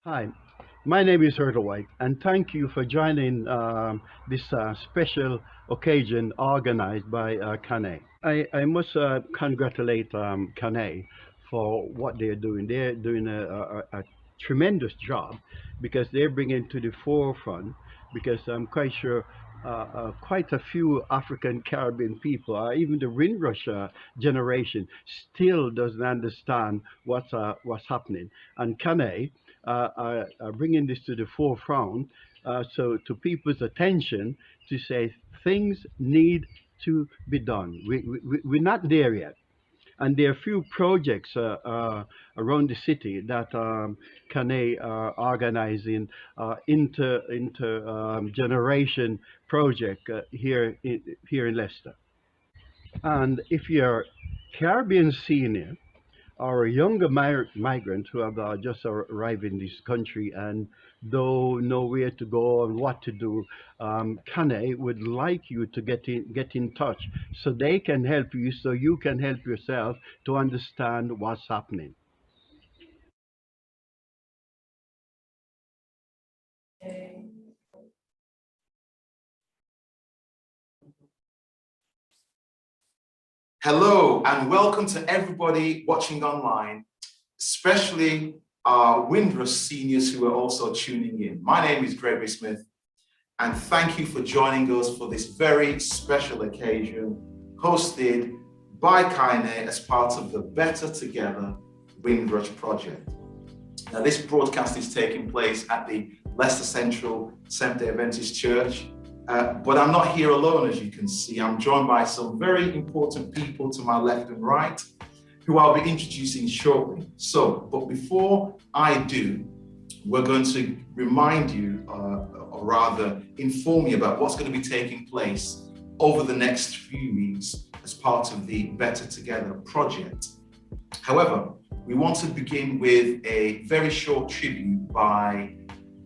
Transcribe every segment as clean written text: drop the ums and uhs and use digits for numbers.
Hi, my name is Hurtle White, and thank you for joining this special occasion organized by Kane. I must congratulate Kane for what they're doing. They're doing a tremendous job because they're bringing to the forefront, because I'm quite sure quite a few African Caribbean people, even the Windrush generation, still doesn't understand what's happening. And Kane are bringing this to the forefront, so to people's attention to say things need to be done. We're not there yet. And there are few projects around the city that Kane are organizing generation project here in Leicester. And if you're Caribbean senior, or younger migrants who have just arrived in this country and don't know where to go and what to do, Kane would like you to get in touch so they can help you, so you can help yourself to understand what's happening. Hello and welcome to everybody watching online, especially our Windrush seniors who are also tuning in. My name is Gregory Smith, and thank you for joining us for this very special occasion hosted by Kaine as part of the Better Together Windrush project. Now, this broadcast is taking place at the Leicester Central Seventh-day Adventist Church. But I'm not here alone, as you can see. I'm joined by some very important people to my left and right, who I'll be introducing shortly. But before I do, we're going to remind you, or rather inform you about what's going to be taking place over the next few weeks as part of the Better Together project. However, we want to begin with a very short tribute by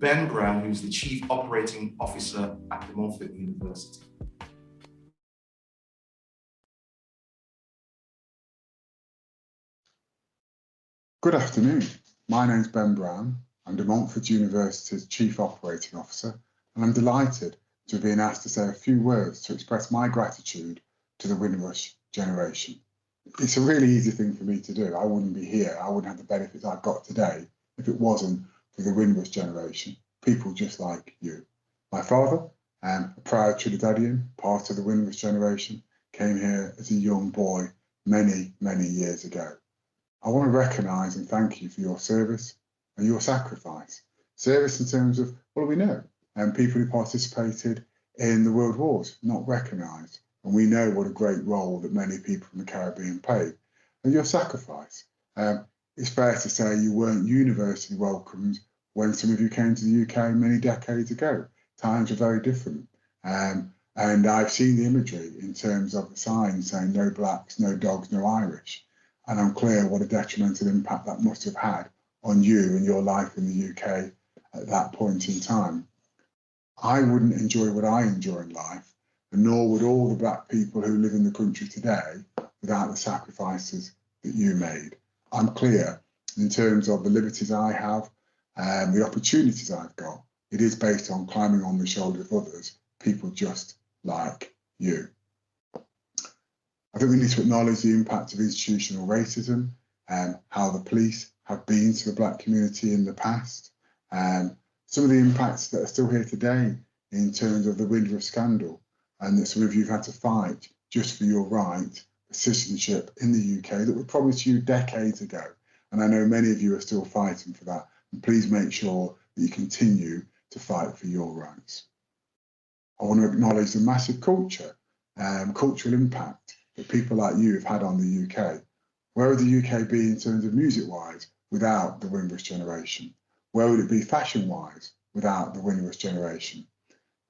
Ben Brown, who's the Chief Operating Officer at De Montfort University. Good afternoon. My name's Ben Brown. I'm De Montfort University's Chief Operating Officer, and I'm delighted to have been asked to say a few words to express my gratitude to the Windrush generation. It's a really easy thing for me to do. I wouldn't be here, I wouldn't have the benefits I've got today if it wasn't for the Windrush generation, people just like you. My father, a proud Trinidadian, part of the Windrush generation, came here as a young boy many, many years ago. I want to recognise and thank you for your service and your sacrifice. Service in terms of, what do we know? People who participated in the World Wars, not recognised. And we know what a great role that many people from the Caribbean played. And your sacrifice. It's fair to say you weren't universally welcomed when some of you came to the UK many decades ago. Times were very different. And I've seen the imagery in terms of the signs saying no blacks, no dogs, no Irish. And I'm clear what a detrimental impact that must have had on you and your life in the UK at that point in time. I wouldn't enjoy what I enjoy in life, and nor would all the black people who live in the country today without the sacrifices that you made. I'm clear in terms of the liberties I have and the opportunities I've got. It is based on climbing on the shoulders of others, people just like you. I think we need to acknowledge the impact of institutional racism and how the police have been to the black community in the past. Some of the impacts that are still here today in terms of the Windrush scandal, and that some of you have had to fight just for your right for citizenship in the UK that were promised you decades ago. And I know many of you are still fighting for that. And please make sure that you continue to fight for your rights. I want to acknowledge the massive cultural impact that people like you have had on the UK. Where would the UK be in terms of music-wise without the Windrush generation? Where would it be fashion-wise without the Windrush generation?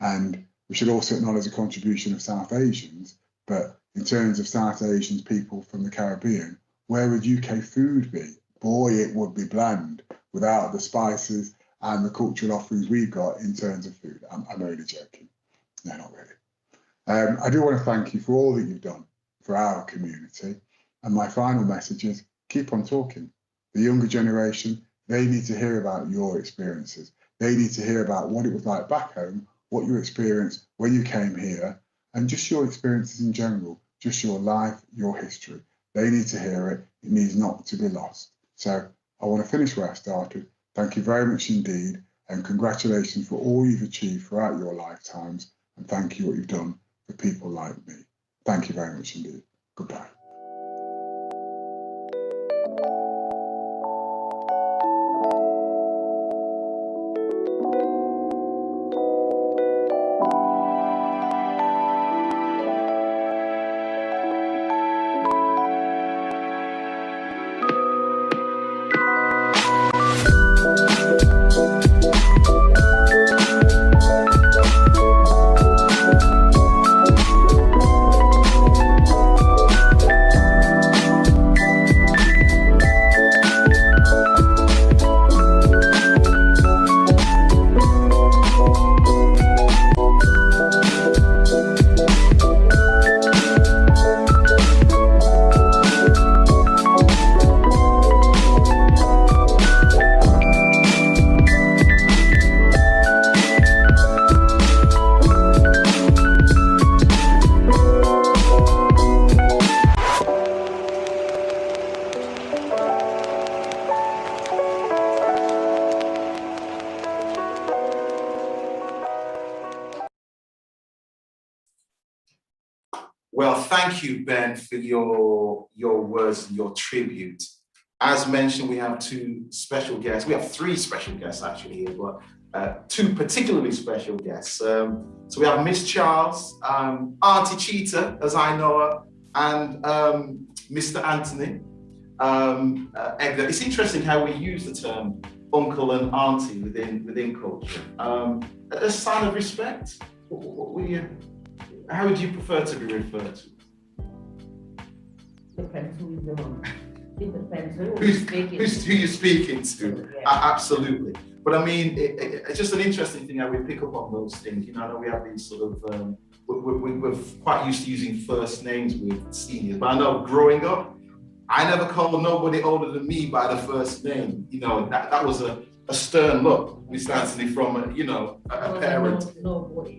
And we should also acknowledge the contribution of South Asians, but in terms of South Asians, people from the Caribbean, where would UK food be? Boy, it would be bland without the spices and the cultural offerings we've got in terms of food. I'm only joking. No, not really. I do want to thank you for all that you've done for our community. And my final message is keep on talking. The younger generation, They need to hear about your experiences. They need to hear about what it was like back home, what you experienced when you came here, and just your experiences in general, just your life, your history. They need to hear it. It needs not to be lost. So I want to finish where I started. Thank you very much indeed, and congratulations for all you've achieved throughout your lifetimes, and thank you what you've done for people like me. Thank you very much indeed. Goodbye. Well, thank you, Ben, for your words and your tribute. As mentioned, we have two special guests. We have three special guests actually here, but two particularly special guests. So we have Miss Charles, Auntie Cheetah, as I know her, and Mr. Anthony Edgar. It's interesting how we use the term uncle and auntie within culture. A sign of respect. How would you prefer to be referred to? Depends who is the one. It depends who you're speaking to. Yeah. Absolutely. But I mean, it's just an interesting thing how we pick up on those things. You know, I know we have these sort of, we're quite used to using first names with seniors, but I know growing up, I never called nobody older than me by the first name. You know, that was a stern look, Miss Anthony, from a parent.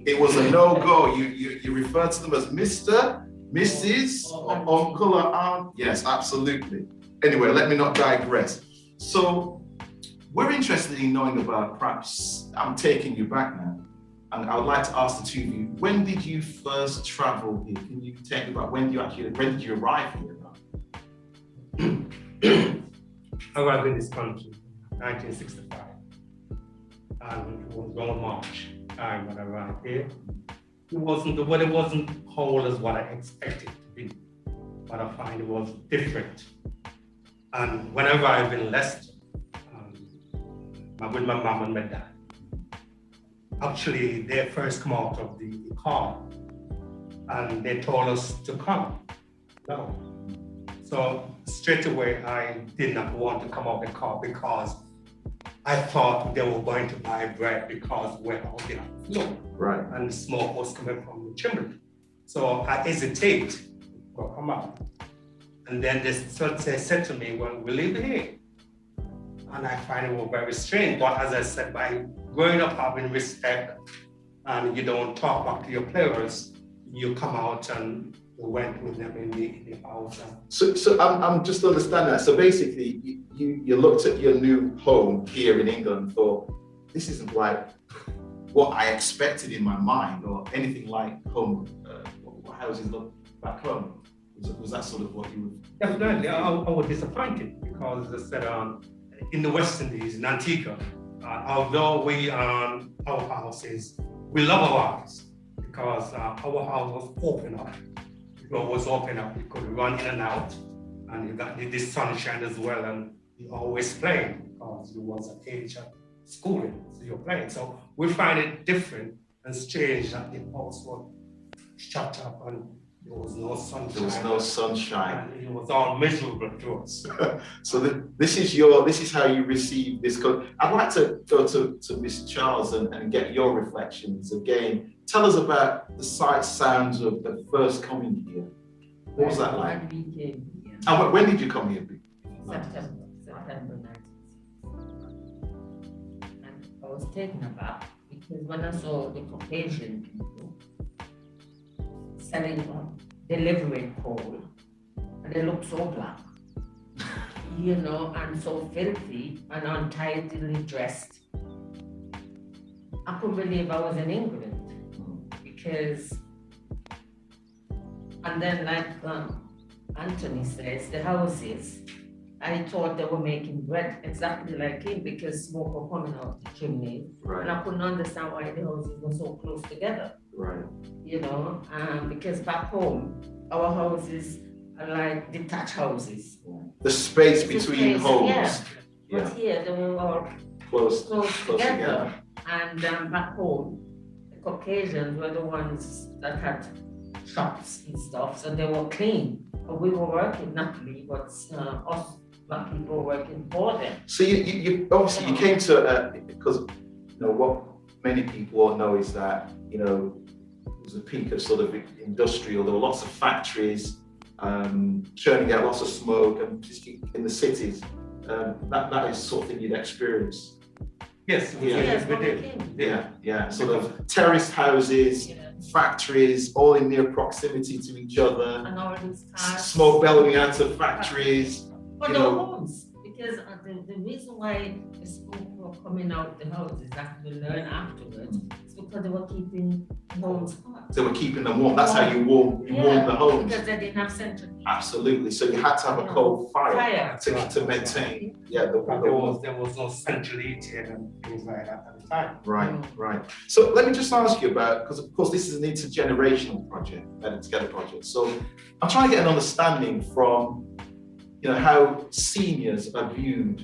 It was a no-go. You refer to them as Mr., Mrs., or uncle or aunt. Yes, absolutely. Anyway, let me not digress. So we're interested in knowing about, perhaps I'm taking you back now, and I would like to ask the two of you, when did you first travel here? Can you take me back, when did you arrive here? I arrived in this country in 1965, and it was around March time when I arrived here. The weather wasn't cold as what I expected it to be, but I find it was different. And when I arrived in Leicester, with my mom and my dad, actually they first come out of the car and they told us to come. No. So straight away, I did not want to come out of the car because I thought they were going to buy bread because we're out there on the floor. Right. And the smoke was coming from the chimney. So I hesitated to come out. And then they said to me, well, we live here. And I find it very strange. But as I said, by growing up having respect and you don't talk back to your players, you come out and we went with them in the house. So I'm just understanding that. So basically, you looked at your new home here in England and thought, this isn't like what I expected in my mind or anything like home, what houses look back home. Was that sort of what you would? Definitely, I was disappointed because as I said, in the West Indies, in Antigua, although our houses, we love our house because our house was open up. The door was open up, you could run in and out, and you got this sunshine as well, and you always playing because you was at age of schooling, so you're playing. So we find it different and strange that the house was shut up and there was no sunshine. There was no sunshine. And it was all miserable to us. So this is how you receive this. I'd like to go to Miss Charles and get your reflections again. Tell us about the sights, sounds of first coming here. What was that like? When we came here. And when did you come here? September 19th. was taken aback because when I saw the Caucasian people selling delivering coal, and they looked so black, you know, and so filthy and untidily dressed. I couldn't believe I was in England because, and then like Anthony says, the houses, I thought they were making bread exactly like him because smoke was coming out the chimney. Right. And I couldn't understand why the houses were so close together. Right. You know, because back home, our houses are like detached houses. The space The between space, homes. yeah. Yeah. But here they were all Close together. together. And back home, the Caucasians were the ones that had shops and stuff, so they were clean. But we were working, not me, but us black people were working for them. So you obviously you came to because you know what many people all know is that you know it was a peak of sort of industrial. There were lots of factories churning out lots of smoke, and just in the cities, that is sort of thing you'd experience. Yes, we Yeah. Yes, we when we did. came. Yeah, sort of terraced houses, Yeah. factories, all in near proximity to each other. And all these cars. Smoke bellowing out of factories. But you the know. homes, because the reason why the smoke were coming out the houses that we learned afterwards is because they were keeping homes hot. They were keeping them warm. That's how you warm the homes. Because they didn't have central heat. Absolutely. So you had to have a coal fire to maintain. Yeah, the There was no central heating and things like that at the time. Right. So let me just ask you about, because of course this is an intergenerational project, Better Together project. So I'm trying to get an understanding from, you know, how seniors are viewed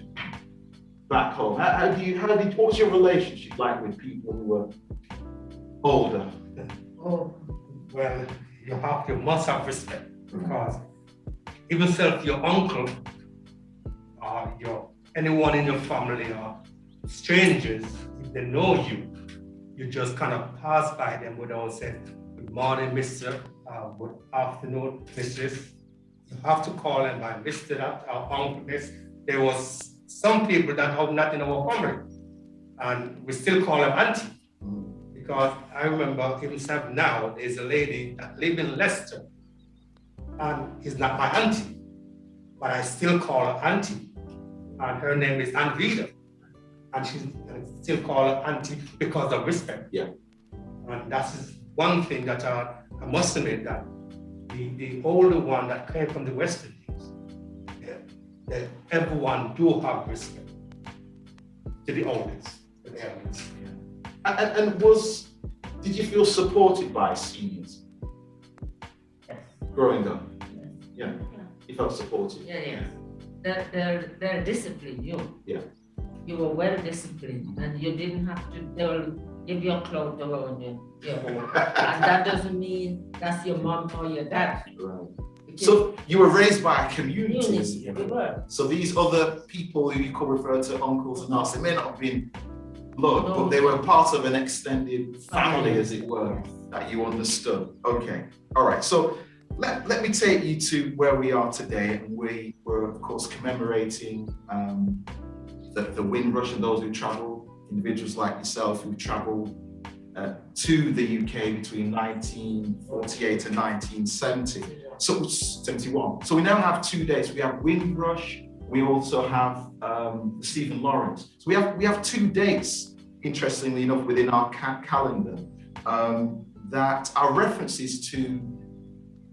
back home. What was your relationship like with people who were older? Oh, Well, you must have respect because even if your uncle or anyone in your family or strangers, if they know you, you just kind of pass by them without saying, "Good morning, Mr. Good afternoon, Mrs." You have to call them by Mr. That or Uncle this. There was some people that have not in our family, and we still call them auntie. Because I remember himself now, there's a lady that lives in Leicester, and is not my auntie, but I still call her auntie. And her name is Aunt Vida. And I still call her auntie because of respect. Yeah. And that's one thing that I must admit that the older one that came from the West Indies, that everyone do have respect to the oldest, to the elders. And did you feel supported by seniors yes. growing up? Yes. Yeah. You felt supported? Yeah. They're disciplined, you. Yeah. You were well disciplined and you didn't have to, they'll give you a clout around your home. And that doesn't mean that's your mom or your dad. Right. Because So you were raised by a community. we were. So these other people who you could refer to uncles and aunts, they may not have been blood, No. but they were part of an extended family, Family. as it were, that you understood. Okay, all right. So let me take you to where we are today, and we were, of course, commemorating the Windrush and those who travel, individuals like yourself who traveled to the UK between 1948 and 1970. So 71. So we now have 2 days. We have Windrush. We also have Stephen Lawrence. So we have 2 dates, interestingly enough, within our calendar that are references to,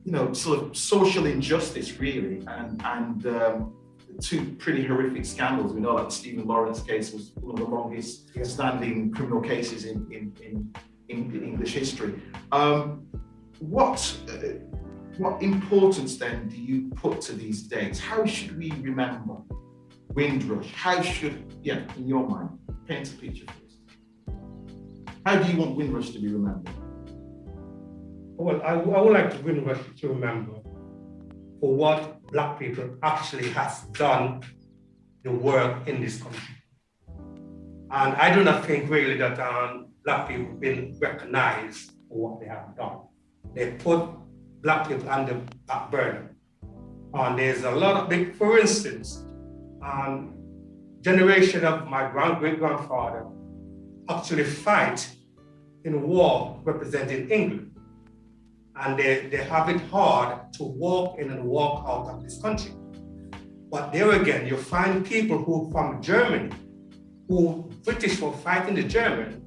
you know, sort of social injustice, really, and 2 pretty horrific scandals. We know that the Stephen Lawrence case was one of the longest standing criminal cases in English history. What importance then do you put to these dates? How should we remember Windrush? In your mind, paint a picture for us. How do you want Windrush to be remembered? Well, I would like to Windrush to remember for what Black people actually has done the work in this country. And I do not think really that Black people have been recognized for what they have done. They put Black people on the back burner. And there's a lot of big, for instance, generation of my great-grandfather actually fight in war representing England. And they have it hard to walk in and walk out of this country. But there again, you find people who from Germany, who British were fighting the German,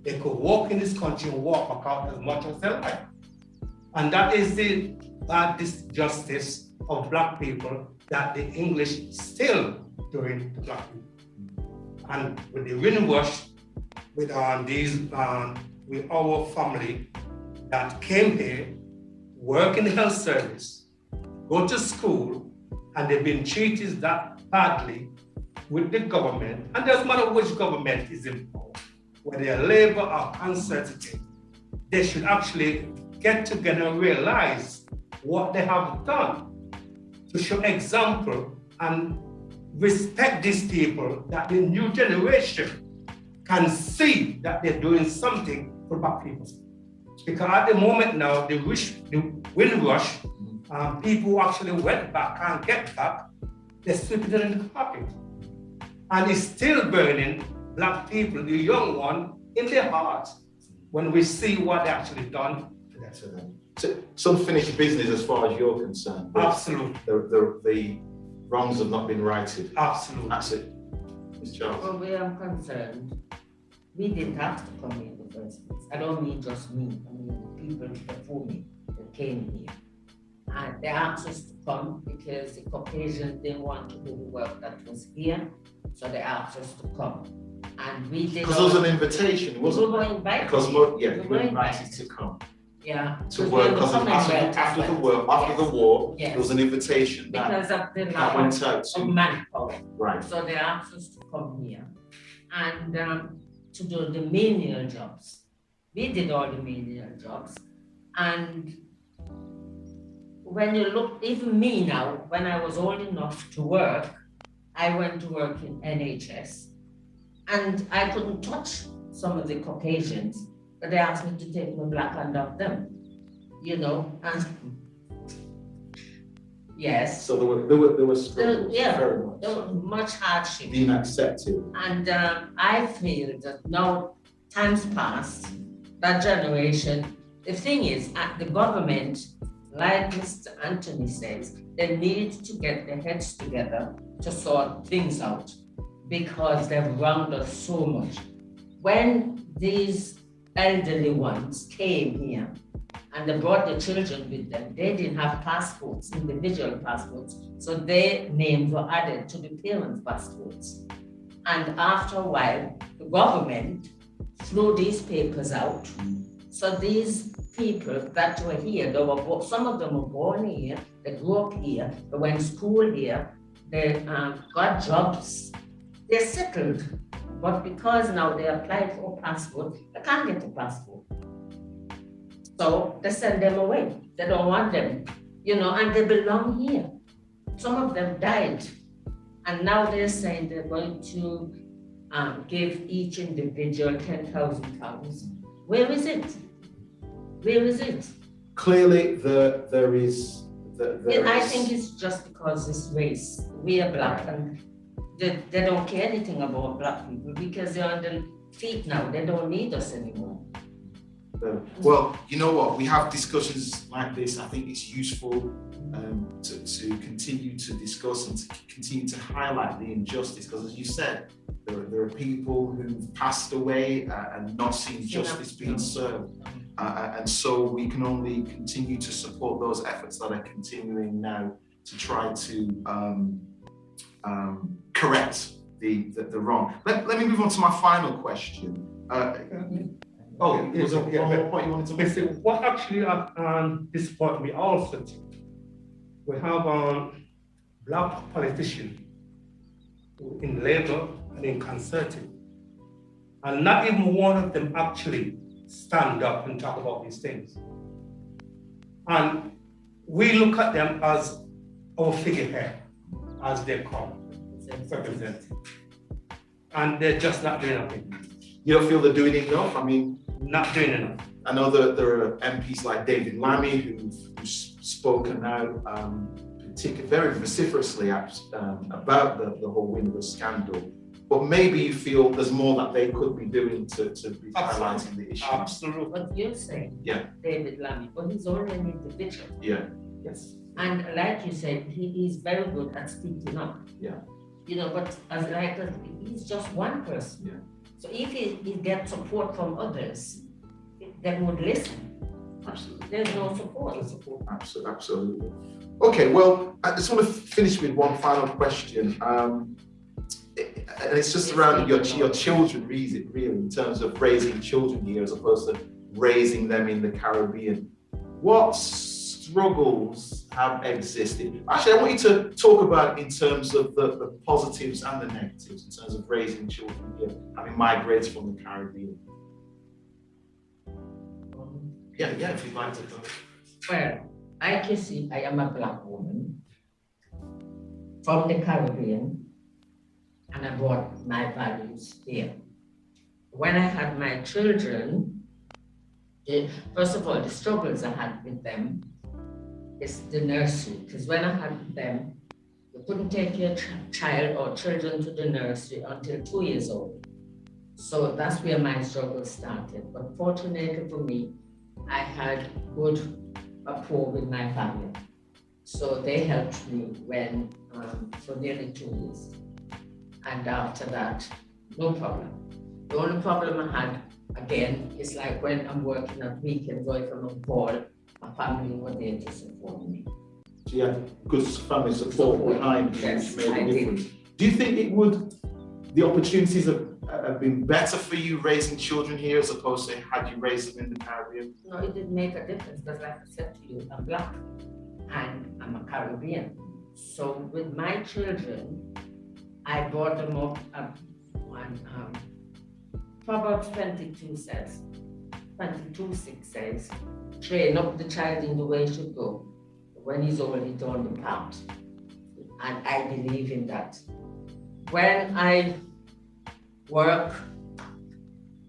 they could walk in this country and walk back out as much as they like. And that is the disjustice of Black people that the English still doing to Black people. And with the Windrush, with with our family that came here, work in the health service, go to school, and they've been treated that badly with the government, and doesn't matter which government is involved, whether they're Labour or Conservative, they should actually get together and realize what they have done to show example and respect these people, that the new generation can see that they're doing something for Black people. Because at the moment now, the Windrush, people who actually went back, can't get back, they're sweeping it in the carpet. And it's still burning Black people, the young one, in their hearts when we see what they actually done to them. So, some unfinished business as far as you're concerned. Absolutely. The wrongs have not been righted. Absolutely. That's it. Ms. Charles. Well, where I'm concerned, we didn't have to come here in the first place. I don't mean just me, I mean the people before me that came here. And they asked us to come because the Caucasians didn't want to do the work that was here, so they asked us to come. And we did. Because there was an invitation, wasn't we there? were invited. Because we you were invited to come. Yeah. To work, because after the war, yes, there was an invitation because of the that went out of manpower. Right. So they asked us to come here and to do the menial jobs. We did all the menial jobs. And when you look, even me now, when I was old enough to work, I went to work in NHS. And I couldn't touch some of the Caucasians, but they asked me to take my Black hand off them, you know, and yes. So there were struggles, Yeah, very much. there was much hardship. Being accepted. And I feel that now times past, that generation, the thing is, the government, like Mr. Anthony says, they need to get their heads together to sort things out because they've wronged us so much. When these elderly ones came here and they brought the children with them, they didn't have passports, individual passports, so their names were added to the parents' passports. And after a while, the government threw these papers out. So these people that were here, some of them were born here, they grew up here, they went to school here, they got jobs, they're settled. But because now they applied for a passport, they can't get a passport. So they send them away. They don't want them, you know, and they belong here. Some of them died. And now they're saying they're going to give each individual £10,000. Where is it? Where is it? Clearly, there is. I think it's just because it's race. We are Black and they don't care anything about Black people because they're on their feet now. They don't need us anymore. Well, you know what? We have discussions like this. I think it's useful to continue to discuss and to continue to highlight the injustice because, as you said, there are people who've passed away and not seen justice being served. And so we can only continue to support those efforts that are continuing now to try to correct the wrong. Let me move on to my final question. Was there one more point you wanted to make? What actually disappointed me also too, we have Black politicians in Labour and in Conservative, and not even one of them actually stand up and talk about these things. And we look at them as our figurehead, as they come, represent. And they're just not doing nothing. You don't feel they're doing enough? I mean, not doing enough. I know that there are MPs like David Lammy who've spoken out particularly very vociferously about the whole Windrush scandal. but maybe you feel there's more that they could be doing to be highlighting the issue. Absolutely. What you're saying, Yeah. David Lammy, but he's only an individual. Yeah. Yes. And like you said, he is very good at speaking up. Yeah. You know, but he's just one person. Yeah. So if he gets support from others, they would listen. Absolutely. There's no support. Absolutely. Okay, well, I just want to finish with one final question. And it's just around your children, really, in terms of raising children here as opposed to raising them in the Caribbean. What struggles have existed? Actually, I want you to talk about in terms of the positives and the negatives in terms of raising children here, having migrated from the Caribbean. Yeah, if you'd like to go. Well, like you see, I am a Black woman from the Caribbean, and I brought my values here. When I had my children, first of all, the struggles I had with them is the nursery, because when I had them, you couldn't take your child or children to the nursery until 2 years old. So that's where my struggle started. But fortunately for me, I had good rapport with my family. So they helped me for nearly 2 years. And after that, no problem. The only problem I had, again, is like when I'm working at weekends or if I'm on call, my family were there to support me. So you had good family support behind you, Yes, which made I a difference. did. Do you think the opportunities have been better for you raising children here as opposed to had you raised them in the Caribbean? No, it didn't make a difference because like I said to you, I'm Black and I'm a Caribbean. So with my children, I brought them up for about 22 6 says, train up the child in the way he should go when he's already done the part. And I believe in that. When I work,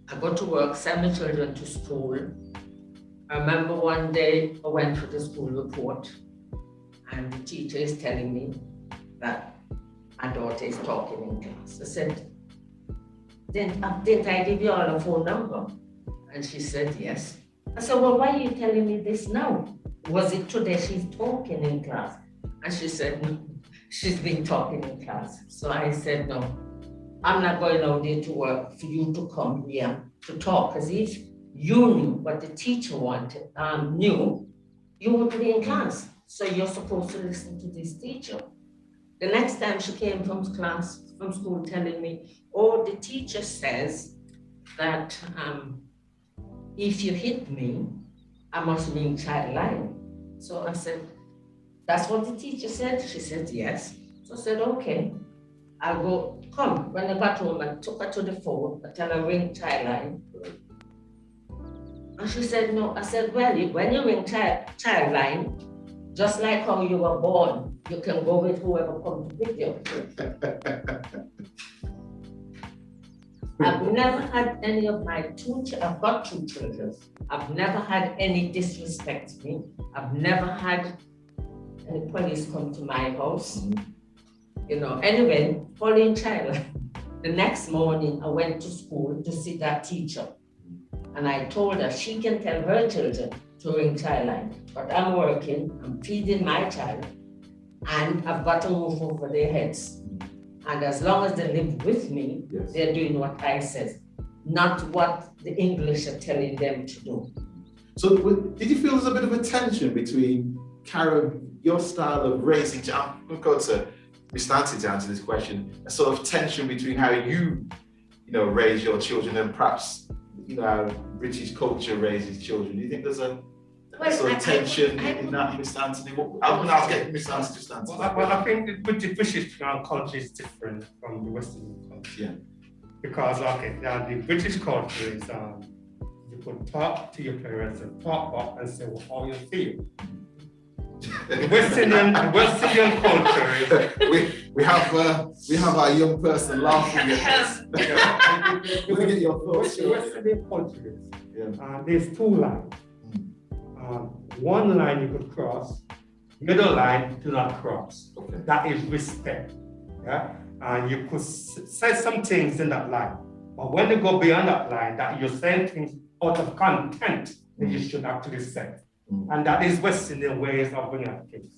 I go to work, send my children to school. I remember one day I went for the school report and the teacher is telling me that my daughter is talking in class. I said, didn't I give you all a phone number? And she said, yes. I said, well, why are you telling me this now? Was it today she's talking in class? And she said, no, she's been talking in class. So I said, no, I'm not going out there to work for you to come here to talk. Because if you knew what the teacher knew, you would be in class. So you're supposed to listen to this teacher. The next time she came from school telling me, oh, the teacher says that if you hit me, I must be in child line. So I said, that's what the teacher said? She said, yes. So I said, okay, I'll go, come. When I got home, I took her to the phone, I tell her ring child line. And she said, no. I said, well, when you ring child line, just like how you were born, you can go with whoever comes to pick you. I've never had any of my I've got 2 children. I've never had any disrespect to me. I've never had any police come to my house. You know, anyway, following child. The next morning, I went to school to see that teacher. And I told her she can tell her children to ring child line. But I'm working, I'm feeding my child, and I've got a roof over their heads. And as long as they live with me, yes, they're doing what I said, not what the English are telling them to do. So did you feel there's a bit of a tension between your style of raising, I'm going to go to Ms. Nancy to answer this question, a sort of tension between how you raise your children and perhaps, how British culture raises children. Do you think there's a sort of tension in that, Ms. Anthony? I'll get Ms. Nancy just answer that. Well, I think the British culture is different from the Western culture. Yeah. Because, the British culture is, you could talk to your parents and talk up and say, well, how you feel. The Western culture is... we have our young person laughing at us. We're going to get your thoughts. The Western culture is, there's 2 lines. One line you could cross, middle line do not cross. Okay. That is respect. Yeah, and you could say some things in that line, but when you go beyond that line, that you're saying things out of content that you should actually say, and that is Western ways of bringing up kids.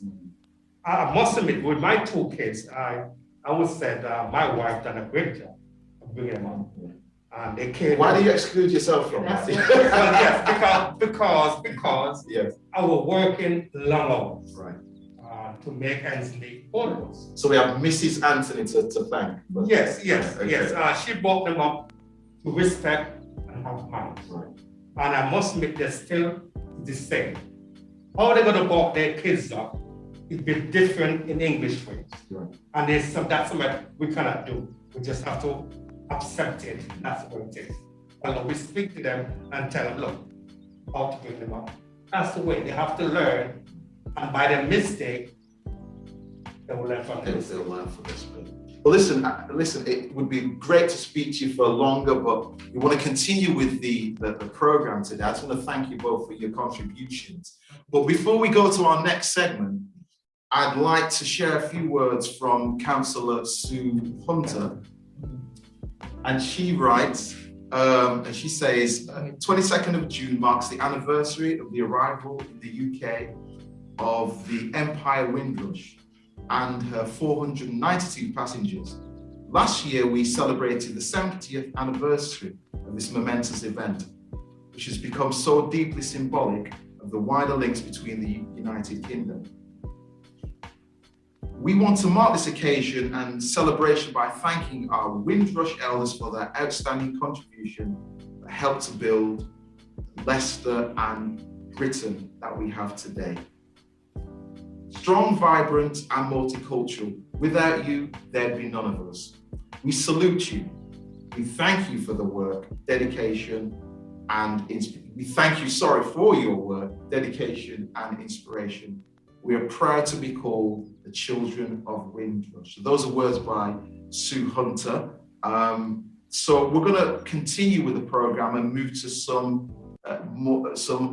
I must admit, with my two kids, I would say that my wife done a great job of bringing them up. And they came. Why do you exclude yourself from that? Well, yes, because yes. I was working long hours. Right. To make ends meet for us. So we have Mrs. Anthony to thank. Yes. Okay. She brought them up to respect and have manners. Right. And I must admit, they're still the same. How they're going to brought their kids up, it'd be different in English ways. Right. And that's something we cannot do. We just have to accept it. That's what it is. But we speak to them and tell them, look, how to bring them up. That's the way they have to learn. And by their mistake, they will learn from this. They'll learn from this. Well, listen, it would be great to speak to you for longer, but we want to continue with the program today. I just want to thank you both for your contributions. But before we go to our next segment, I'd like to share a few words from Councillor Sue Hunter. And she writes, and she says, 22nd of June marks the anniversary of the arrival in the UK of the Empire Windrush and her 492 passengers. Last year, we celebrated the 70th anniversary of this momentous event, which has become so deeply symbolic of the wider links between the United Kingdom. We want to mark this occasion and celebration by thanking our Windrush elders for their outstanding contribution that helped to build Leicester and Britain that we have today. Strong, vibrant, and multicultural. Without you, there'd be none of us. We salute you. We thank you for the work, dedication, and we thank you, for your work, dedication, and inspiration. We are proud to be called the children of Windrush. So those are words by Sue Hunter. So we're going to continue with the program and move to some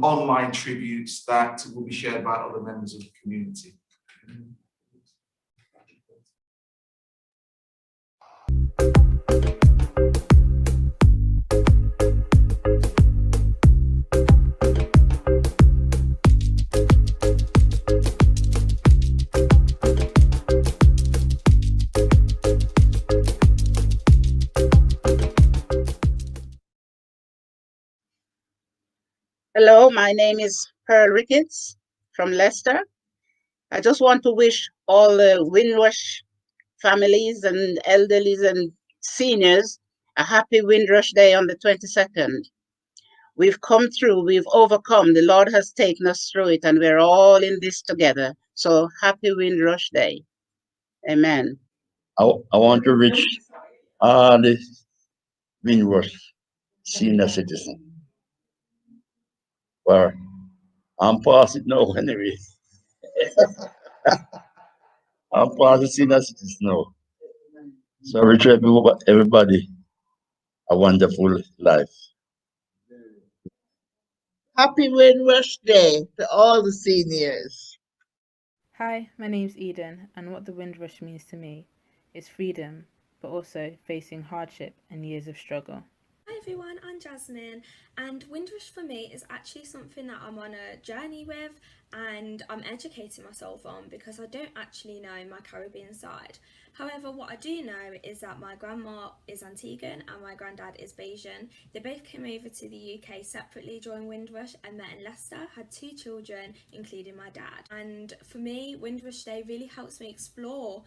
online tributes that will be shared by other members of the community. Hello, my name is Pearl Ricketts from Leicester. I just want to wish all the Windrush families and elderlies and seniors a happy Windrush Day on the 22nd. We've come through, we've overcome, the Lord has taken us through it, and we're all in this together. So happy Windrush Day. Amen. I want to reach all the Windrush senior citizens. Well, I'm past it now anyway. I'm past the senior citizens now. So I wish everybody a wonderful life. Happy Windrush Day to all the seniors. Hi, my name's Eden, and what the Windrush means to me is freedom, but also facing hardship and years of struggle. Hi everyone, I'm Jasmine, and Windrush for me is actually something that I'm on a journey with and I'm educating myself on because I don't actually know my Caribbean side. However, what I do know is that my grandma is Antiguan and my granddad is Bayesian. They both came over to the UK separately during Windrush and met in Leicester, had 2 children, including my dad. And for me, Windrush Day really helps me explore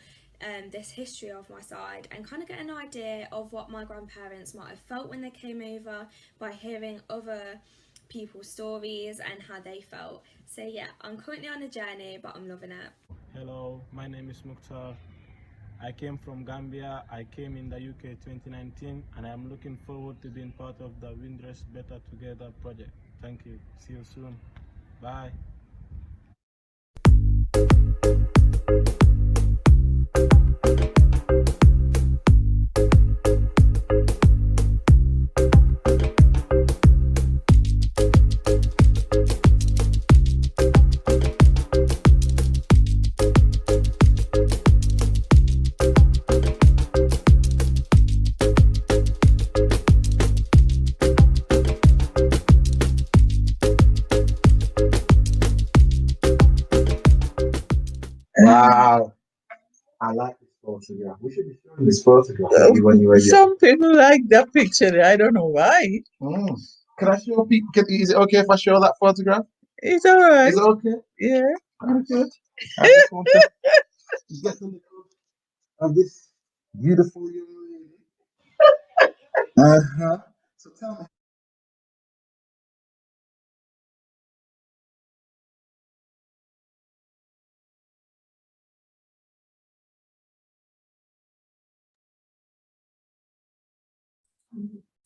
this history of my side and kind of get an idea of what my grandparents might have felt when they came over by hearing other people's stories and how they felt. So yeah, I'm currently on a journey, but I'm loving it. Hello, my name is Mukhtar. I came from Gambia. I came in the UK 2019 and I'm looking forward to being part of the Windrush Better Together project. Thank you. See you soon. Bye. photograph. We should be showing this photograph maybe when you were young. Some people like that picture. I don't know why. Mm. Can I show people? Is it okay if I show that photograph? It's all right. Is it okay? Yeah. Very good. I just want to get a little of this beautiful young lady. Uh-huh. So tell me.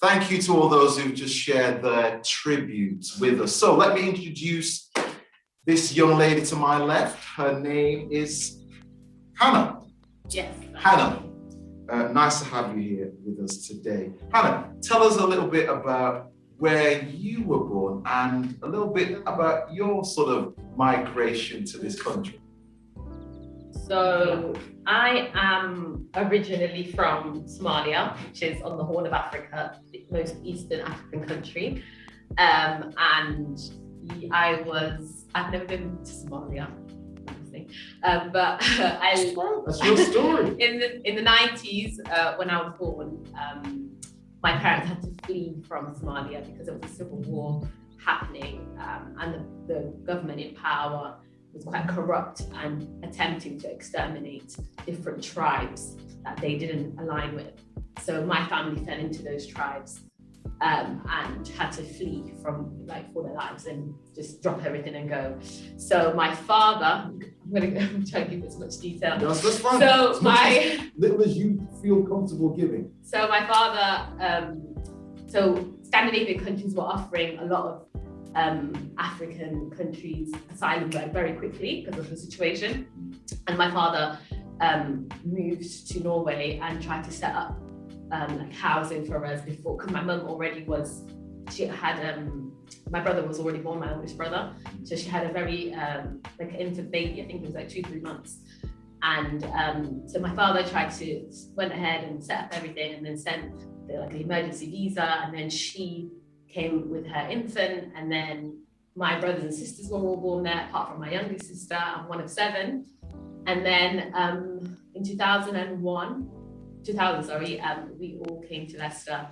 Thank you to all those who've just shared their tributes with us. So let me introduce this young lady to my left. Her name is Hannah. Yes. Hannah, nice to have you here with us today. Hannah, tell us a little bit about where you were born and a little bit about your sort of migration to this country. So I am originally from Somalia, which is on the Horn of Africa, the most eastern African country. And I've never been to Somalia, obviously, but That's your story. in the 90s, when I was born, my parents had to flee from Somalia because there was a civil war happening, and the government in power was quite corrupt and attempting to exterminate different tribes that they didn't align with. So my family fell into those tribes and had to flee for their lives and just drop everything and go. So my father, I'm trying to give as much detail. That's fine. So little as you feel comfortable giving. So my father, so Scandinavian countries were offering a lot of African countries asylum very quickly because of the situation, and my father moved to Norway and tried to set up housing for us before, because my mum already was, she had my brother was already born, my oldest brother, so she had a very like an infant baby. I think it was like 2-3 months, and so my father went ahead and set up everything and then sent an emergency visa, and then she came with her infant, and then my brothers and sisters were all born there, apart from my youngest sister. I'm one of 7. And then in 2000, we all came to Leicester,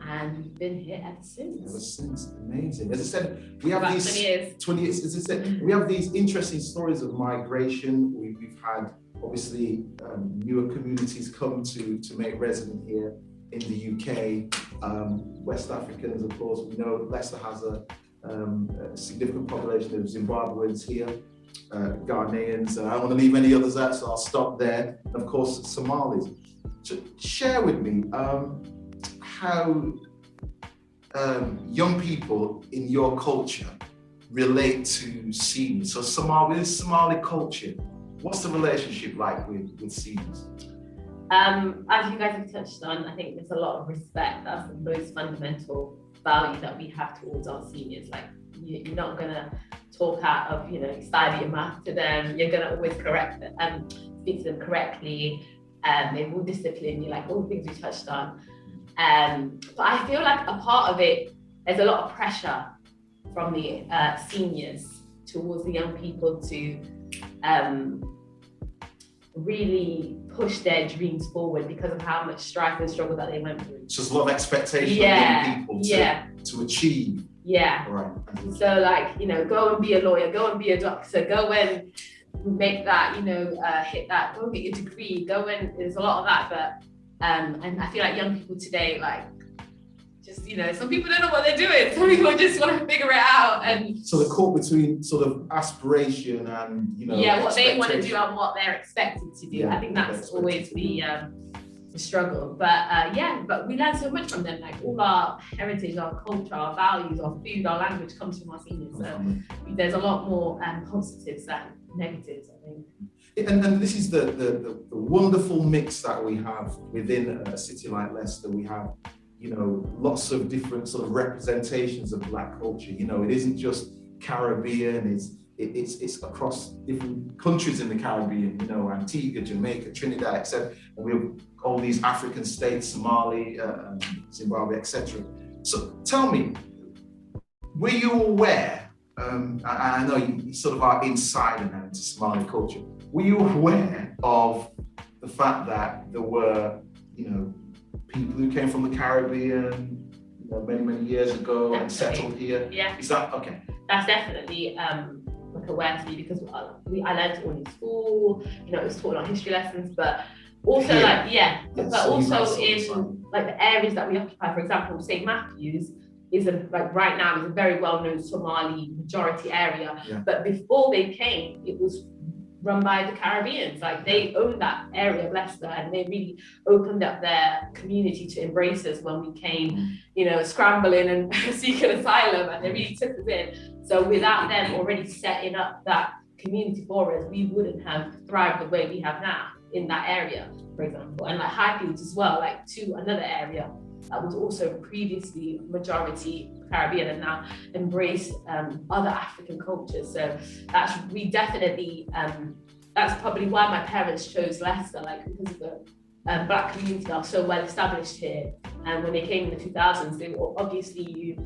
and we've been here ever since. Ever since, amazing. As I said, we have these 20 years. 20 years. As I said, we have these interesting stories of migration. We've had obviously newer communities come to make resident here in the UK. West Africans, of course, we know Leicester has a significant population of Zimbabweans here, Ghanaians, and I don't want to leave any others out, so I'll stop there. And of course, Somalis. So share with me how young people in your culture relate to seniors. So Somali culture, what's the relationship like with seniors? As you guys have touched on, I think there's a lot of respect. That's the most fundamental value that we have towards our seniors. Like, you're not gonna talk out of, study your math to them. You're gonna always correct them, speak to them correctly. They will discipline you, like all the things we touched on. But I feel like a part of it, there's a lot of pressure from the seniors towards the young people to really push their dreams forward because of how much strife and struggle that they went through. So there's a lot of expectation of young people to achieve. Yeah. Right. So go and be a lawyer, go and be a doctor, go and make that, hit that, go and get your degree, there's a lot of that, but and I feel like young people today, some people don't know what they're doing. Some people just want to figure it out, and so the caught between sort of aspiration and what they want to do and what they're expected to do. Yeah, I think that's always the struggle. But we learn so much from them. Like all our heritage, our culture, our values, our food, our language comes from our seniors. So there's a lot more positives than negatives, I think. And this is the wonderful mix that we have within a city like Leicester. We have lots of different sort of representations of Black culture. It isn't just Caribbean, it's across different countries in the Caribbean, Antigua, Jamaica, Trinidad, etc. And we have all these African states, Somali, Zimbabwe, etc. So tell me, were you aware, I know you sort of are insider now into Somali culture, were you aware of the fact that there were, people who came from the Caribbean, many years ago and settled here? Yeah. Is that okay? That's definitely like aware to me, because I learned it all in school. It was taught on history lessons, but also but so also in like the areas that we occupy. For example, St. Matthews is right now is a very well-known Somali majority area. Yeah. But before they came, it was run by the Caribbeans. Like, they owned that area of Leicester, and they really opened up their community to embrace us when we came, scrambling and seeking asylum, and they really took us in. So without them already setting up that community for us, we wouldn't have thrived the way we have now in that area, for example. And like Highfields as well, like to another area that was also previously majority Caribbean and now embrace other African cultures. So we definitely, that's probably why my parents chose Leicester, like, because of the Black community are so well established here. And when they came in the 2000s, they obviously you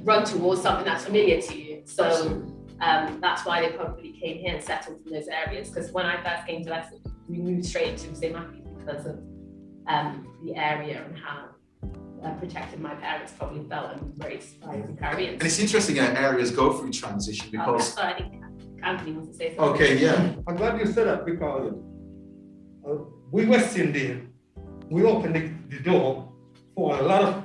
run towards something that's familiar to you. So that's why they probably came here and settled in those areas. Because when I first came to Leicester, we moved straight into St. Matthews because of the area and how protected my parents probably felt and embraced by the Caribbean. And it's interesting how areas go through transition because... I think Anthony wants to say something. Okay, yeah. I'm glad you said that, because we West Indian, we opened the door for a lot of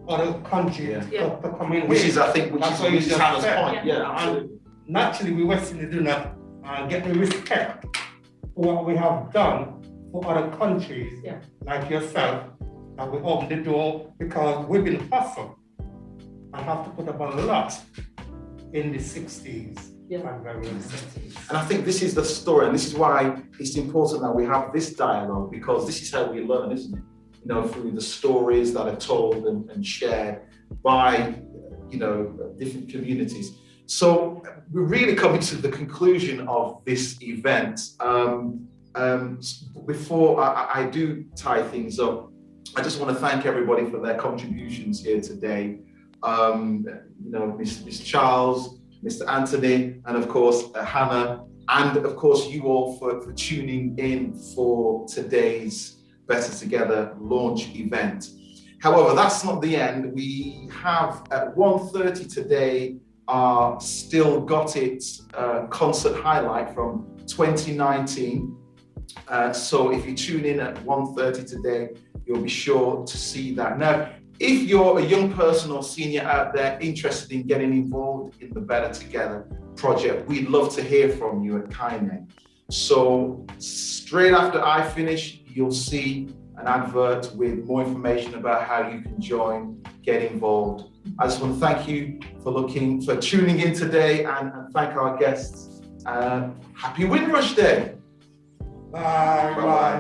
other countries to come in. Which is Hannah's point. Yeah, absolutely. And naturally, we West Indians do not get the respect for what we have done for other countries, like yourself, that we opened the door, because we've been hustled and have to put up a lot in the 60s. And I think this is the story, and this is why it's important that we have this dialogue, because this is how we learn, isn't it? Through the stories that are told and shared by, different communities. So we're really coming to the conclusion of this event. Before I do tie things up, I just want to thank everybody for their contributions here today. Mr. Charles, Mr. Anthony, and of course, Hannah, and of course, you all for tuning in for today's Better Together launch event. However, that's not the end. We have at 1:30 today our Still Got It concert highlight from 2019. So if you tune in at 1:30 today, you'll be sure to see that. Now, if you're a young person or senior out there interested in getting involved in the Better Together project, we'd love to hear from you at Kaine. So straight after I finish, you'll see an advert with more information about how you can join, get involved. I just want to thank you for tuning in today, and thank our guests. Happy Windrush Day. Bye. Bye.